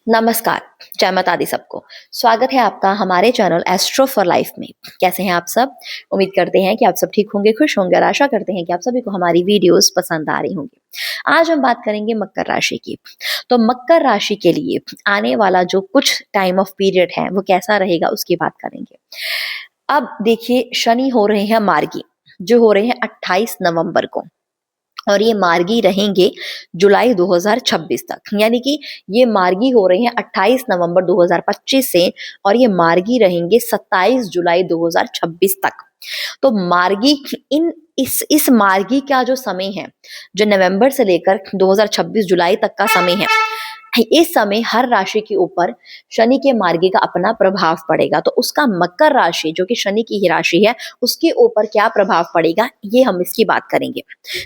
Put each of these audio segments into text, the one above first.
नमस्कार, जय माता दी सबको। स्वागत है आपका हमारे चैनल एस्ट्रो फॉर लाइफ में। कैसे हैं आप सब? उम्मीद करते हैं कि आप सब ठीक होंगे, खुश होंगे और आशा करते हैं कि आप सभी को हमारी वीडियोस पसंद आ रही होंगी। आज हम बात करेंगे मकर राशि की। तो मकर राशि के लिए आने वाला जो कुछ टाइम ऑफ पीरियड है, वो कैसा रहेगा उसकी बात करेंगे। अब देखिए, शनि हो रहे हैं मार्गी, जो हो रहे हैं 28 नवंबर को। और ये मार्गी रहेंगे जुलाई 2026 तक, यानी कि ये मार्गी हो रहे हैं 28 नवंबर 2025 से, और ये मार्गी रहेंगे 27 जुलाई 2026 तक। तो मार्गी इन इस मार्गी का जो समय है, जो नवंबर से लेकर 2026 जुलाई तक का समय है, इस समय हर राशि के ऊपर शनि के मार्गी का अपना प्रभाव पड़ेगा। तो उसका मकर राशि, जो कि शनि की ही राशि है, उसके ऊपर क्या प्रभाव पड़ेगा, ये हम इसकी बात करेंगे।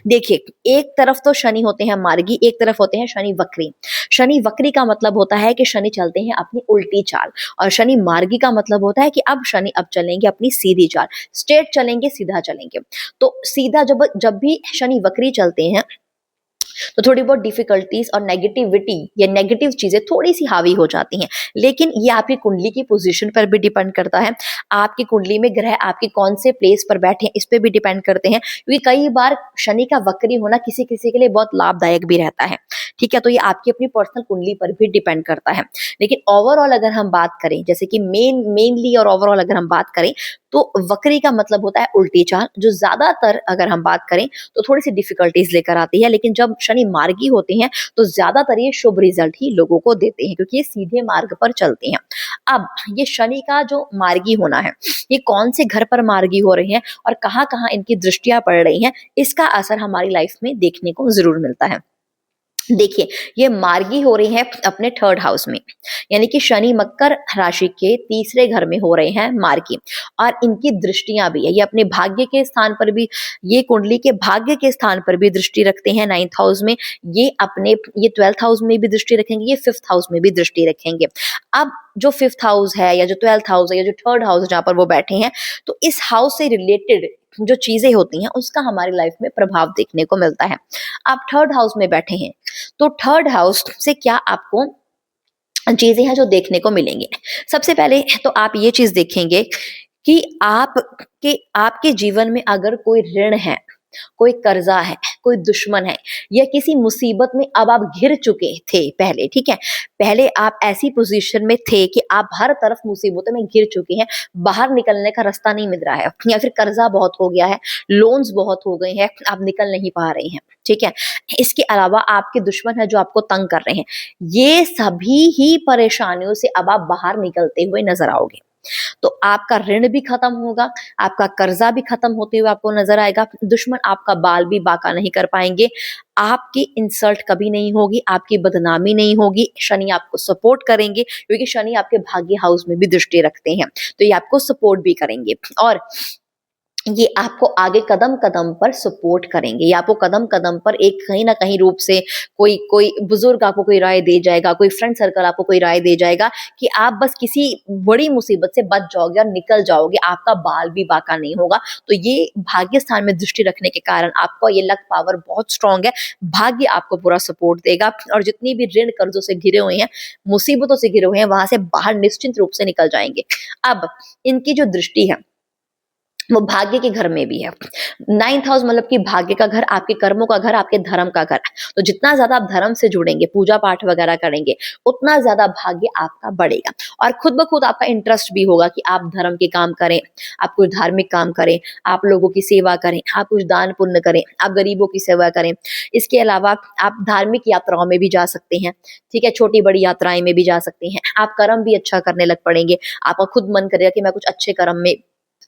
देखिए, एक तरफ तो शनि होते हैं मार्गी, एक तरफ होते हैं शनि वक्री। शनि वक्री का मतलब होता है कि शनि चलते हैं अपनी उल्टी चाल, और शनि मार्गी का मतलब होता है कि अब शनि अब चलेंगे अपनी सीधी चाल, स्ट्रेट चलेंगे, सीधा चलेंगे। तो सीधा जब जब भी शनि वक्री चलते हैं, तो थोड़ी बहुत डिफिकल्टीज और नेगेटिविटी या नेगेटिव चीजें थोड़ी सी हावी हो जाती हैं। लेकिन ये आपकी कुंडली की पोजीशन पर भी डिपेंड करता है। आपकी कुंडली में ग्रह आपके कौन से प्लेस पर बैठे हैं, इस पे भी डिपेंड करते हैं, क्योंकि कई बार शनि का वक्री होना किसी किसी के लिए बहुत लाभदायक भी रहता है। ठीक है, तो ये आपकी अपनी पर्सनल कुंडली पर भी डिपेंड करता है। लेकिन ओवरऑल अगर हम बात करें, जैसे कि मेनली और ओवरऑल अगर हम बात करें, तो वक्री का मतलब होता है उल्टी चाल, जो ज्यादातर अगर हम बात करें तो थोड़ी सी डिफिकल्टीज लेकर आती है। लेकिन जब शनि मार्गी होते हैं तो ज्यादातर ये शुभ रिजल्ट ही लोगों को देते हैं, क्योंकि ये सीधे मार्ग पर चलते हैं। अब ये शनि का जो मार्गी होना है, ये कौन से घर पर मार्गी हो रहे हैं और कहाँ कहाँ इनकी दृष्टियां पड़ रही हैं, इसका असर हमारी लाइफ में देखने को जरूर मिलता है। देखिए, ये मार्गी हो रही है अपने थर्ड हाउस में, यानी कि शनि मकर राशि के तीसरे घर में हो रहे हैं मार्गी, और इनकी दृष्टियां भी है। ये अपने भाग्य के स्थान पर भी, ये कुंडली के भाग्य के स्थान पर भी दृष्टि रखते हैं 9th हाउस में। ये 12th हाउस में भी दृष्टि रखेंगे, ये 5th हाउस में भी दृष्टि रखेंगे। अब जो 5th हाउस है या जो 12th हाउस है या जो थर्ड हाउस है जहां पर वो बैठे हैं, तो इस हाउस से रिलेटेड जो चीजें होती हैं उसका हमारी लाइफ में प्रभाव देखने को मिलता है। आप थर्ड हाउस में बैठे हैं, तो थर्ड हाउस से क्या आपको चीजें हैं जो देखने को मिलेंगे। सबसे पहले तो आप ये चीज देखेंगे कि आपके जीवन में अगर कोई ऋण है, कोई कर्जा है, कोई दुश्मन है, या किसी मुसीबत में अब आप घिर चुके थे पहले, ठीक है, पहले आप ऐसी पोजीशन में थे कि आप हर तरफ मुसीबतों में घिर चुके हैं, बाहर निकलने का रास्ता नहीं मिल रहा है, या फिर कर्जा बहुत हो गया है, लोन्स बहुत हो गए हैं, आप निकल नहीं पा रहे हैं, ठीक है। इसके अलावा आपके दुश्मन है जो आपको तंग कर रहे हैं। ये सभी ही परेशानियों से अब आप बाहर निकलते हुए नजर आओगे। तो आपका ऋण भी खत्म होगा, आपका कर्जा भी खत्म होते हुए आपको नजर आएगा, दुश्मन आपका बाल भी बाका नहीं कर पाएंगे, आपकी इंसल्ट कभी नहीं होगी, आपकी बदनामी नहीं होगी। शनि आपको सपोर्ट करेंगे, क्योंकि शनि आपके भाग्य हाउस में भी दृष्टि रखते हैं, तो ये आपको सपोर्ट भी करेंगे, और ये आपको आगे कदम कदम पर सपोर्ट करेंगे। ये आपको कदम कदम पर एक कहीं ना कहीं रूप से कोई कोई बुजुर्ग आपको कोई राय दे जाएगा, कोई फ्रेंड सर्कल आपको कोई राय दे जाएगा कि आप बस किसी बड़ी मुसीबत से बच जाओगे और निकल जाओगे, आपका बाल भी बाका नहीं होगा। तो ये भाग्य स्थान में दृष्टि रखने के कारण आपको ये लक पावर बहुत स्ट्रांग है, भाग्य आपको पूरा सपोर्ट देगा, और जितनी भी ऋण कर्जों से घिरे हुए हैं, मुसीबतों से घिरे हुए हैं, वहां से बाहर निश्चिंत रूप से निकल जाएंगे। अब इनकी जो दृष्टि है वो भाग्य के घर में भी है। 9th हाउस मतलब कि भाग्य का घर, आपके कर्मों का घर, आपके धर्म का घर। तो जितना ज्यादा आप धर्म से जुड़ेंगे, पूजा पाठ वगैरह करेंगे, उतना ज्यादा भाग्य आपका बढ़ेगा, और खुद ब खुद आपका इंटरेस्ट भी होगा कि आप धर्म के काम करें, आप कुछ धार्मिक काम करें, आप लोगों की सेवा करें, आप कुछ दान पुण्य करें, आप गरीबों की सेवा करें। इसके अलावा आप धार्मिक यात्राओं में भी जा सकते हैं, ठीक है, छोटी बड़ी यात्राएं में भी जा सकते हैं। आप कर्म भी अच्छा करने लग पड़ेंगे, आपका खुद मन करेगा कि मैं कुछ अच्छे कर्म में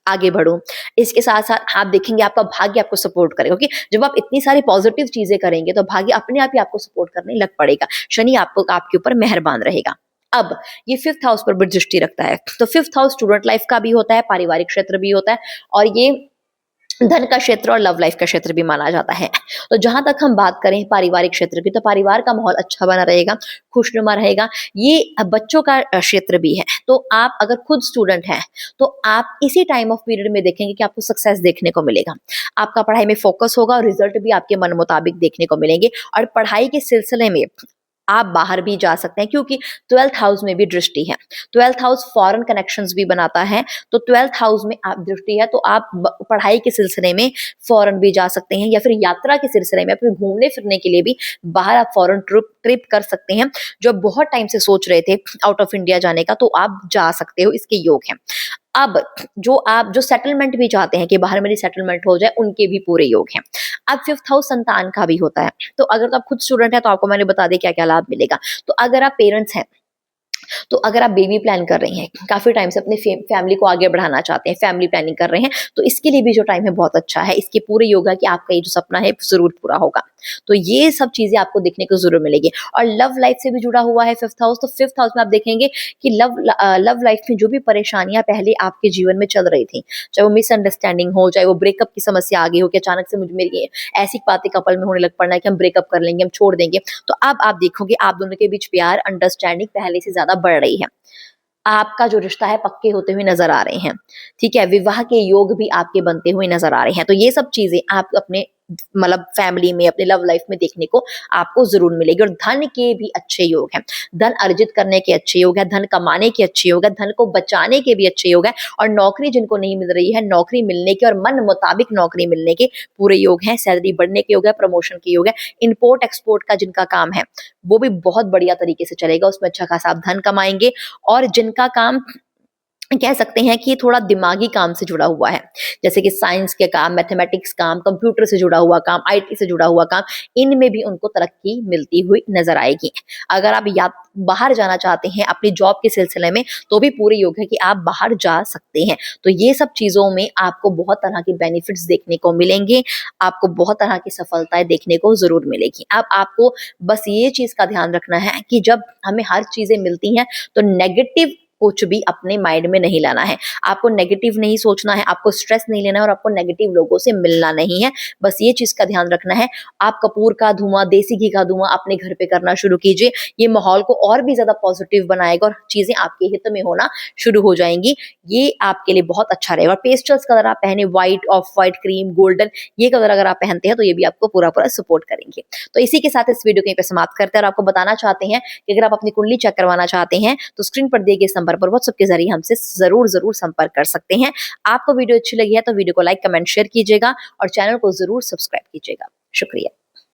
आगे बढ़ो। इसके साथ साथ आप देखेंगे आपका भाग्य आपको सपोर्ट करेगा, क्योंकि जब आप इतनी सारी पॉजिटिव चीजें करेंगे तो भाग्य अपने आप ही आपको सपोर्ट करने लग पड़ेगा। शनि आपको आपके ऊपर मेहरबान रहेगा। अब ये 5th हाउस पर भी दृष्टि रखता है, तो 5th हाउस स्टूडेंट लाइफ का भी होता है, पारिवारिक क्षेत्र भी होता है, और ये धन का क्षेत्र और लव लाइफ का क्षेत्र भी माना जाता है। तो जहां तक हम बात करें पारिवारिक क्षेत्र की, तो परिवार का माहौल अच्छा बना रहेगा, खुशनुमा रहेगा। ये बच्चों का क्षेत्र भी है, तो आप अगर खुद स्टूडेंट हैं तो आप इसी टाइम ऑफ पीरियड में देखेंगे कि आपको सक्सेस देखने को मिलेगा, आपका पढ़ाई में फोकस होगा और रिजल्ट भी आपके मन मुताबिक देखने को मिलेंगे। और पढ़ाई के सिलसिले में आप बाहर भी जा सकते हैं, क्योंकि 12th हाउस में भी दृष्टि है। 12th हाउस फॉरेन कनेक्शंस भी बनाता है, तो 12th हाउस में आप दृष्टि है, तो आप पढ़ाई के सिलसिले में फॉरेन भी जा सकते हैं, या फिर यात्रा के सिलसिले में अपने घूमने फिरने के लिए भी बाहर आप फॉरेन ट्रिप कर सकते हैं। जो बहुत टाइम से सोच रहे थे आउट ऑफ इंडिया जाने का, तो आप जा सकते हो, इसके योग हैं। अब जो सेटलमेंट भी चाहते हैं कि बाहर मेरी सेटलमेंट हो जाए, उनके भी पूरे योग हैं। अब 5th हाउस संतान का भी होता है, तो अगर तो आप खुद स्टूडेंट हैं तो आपको मैंने बता दी क्या क्या लाभ मिलेगा। तो अगर आप पेरेंट्स हैं, तो अगर आप बेबी प्लान कर रही हैं, काफी टाइम से अपनी फैमिली को आगे बढ़ाना चाहते हैं, फैमिली प्लानिंग कर रहे हैं, तो इसके लिए भी जो टाइम है बहुत अच्छा है। इसके पूरे योग है कि आपका ये जो सपना है जरूर पूरा होगा। तो ये सब चीजें आपको देखने को जरूर मिलेगी। और लव लाइफ से भी जुड़ा हुआ है 5th हाउस, तो 5th हाउस में आप देखेंगे कि लव लाइफ में जो भी परेशानियां पहले आपके जीवन में चल रही थी, चाहे वो मिसअंडरस्टैंडिंग हो, चाहे वो ब्रेकअप की समस्या आ गई हो कि अचानक से मुझे मेरी ऐसी बातें कपल में होने लग पड़ना है कि हम ब्रेकअप कर लेंगे, हम छोड़ देंगे, तो अब आप देखोगे आप दोनों के बीच प्यार, अंडरस्टैंडिंग पहले से ज्यादा बढ़ रही है। आपका जो रिश्ता है पक्के होते हुए नजर आ रहे हैं। ठीक है, विवाह के योग भी आपके बनते हुए नजर आ रहे हैं। तो ये सब चीजें आप अपने मतलब फैमिली में, अपने लव लाइफ में देखने को आपको जरूर मिलेगी। और धन के भी अच्छे योग हैं, धन अर्जित करने के अच्छे योग है, धन कमाने के अच्छे योग है, धन को बचाने के भी अच्छे योग है। और नौकरी जिनको नहीं मिल रही है, नौकरी मिलने के और मन मुताबिक नौकरी मिलने के पूरे योग हैं। सैलरी बढ़ने के योग है, प्रमोशन के योग है। इंपोर्ट एक्सपोर्ट का जिनका काम है वो भी बहुत बढ़िया तरीके से चलेगा, उसमें अच्छा खासा आप धन कमाएंगे। और जिनका काम कह सकते हैं कि थोड़ा दिमागी काम से जुड़ा हुआ है, जैसे कि साइंस के काम, मैथमेटिक्स काम, कंप्यूटर से जुड़ा हुआ काम, आईटी से जुड़ा हुआ काम, इनमें भी उनको तरक्की मिलती हुई नजर आएगी। अगर आप या बाहर जाना चाहते हैं अपनी जॉब के सिलसिले में, तो भी पूरे योग है कि आप बाहर जा सकते हैं। तो ये सब चीजों में आपको बहुत तरह के बेनिफिट्स देखने को मिलेंगे, आपको बहुत तरह की सफलताएं देखने को जरूर मिलेगी। अब आपको बस ये चीज का ध्यान रखना है कि जब हमें हर चीजें मिलती हैं, तो नेगेटिव कुछ भी अपने माइंड में नहीं लाना है। आपको नेगेटिव नहीं सोचना है, आपको स्ट्रेस नहीं लेना है, और आपको नेगेटिव लोगों से मिलना नहीं है। बस ये चीज का ध्यान रखना है। आप कपूर का धुआं, देसी घी का धुआं अपने घर पे करना शुरू कीजिए। ये माहौल को और भी ज्यादा पॉजिटिव बनाएगा और चीजें आपके हित में होना शुरू हो जाएंगी। ये आपके लिए बहुत अच्छा रहेगा। और पेस्टल्स कलर आप पहने, white, of white, cream, golden, ये कलर अगर आप पहनते हैं तो ये भी आपको पूरा पूरा सपोर्ट करेंगे। तो इसी के साथ इस वीडियो को यहीं पे समाप्त करते हैं। और आपको बताना चाहते हैं कि अगर आप अपनी कुंडली चेक करवाना चाहते हैं, तो स्क्रीन पर दिए गए नंबर पर व्हाट्सएप के जरिए हमसे जरूर संपर्क कर सकते हैं। आपको वीडियो अच्छी लगी है तो वीडियो को लाइक, कमेंट, शेयर कीजिएगा और चैनल को जरूर सब्सक्राइब कीजिएगा। शुक्रिया।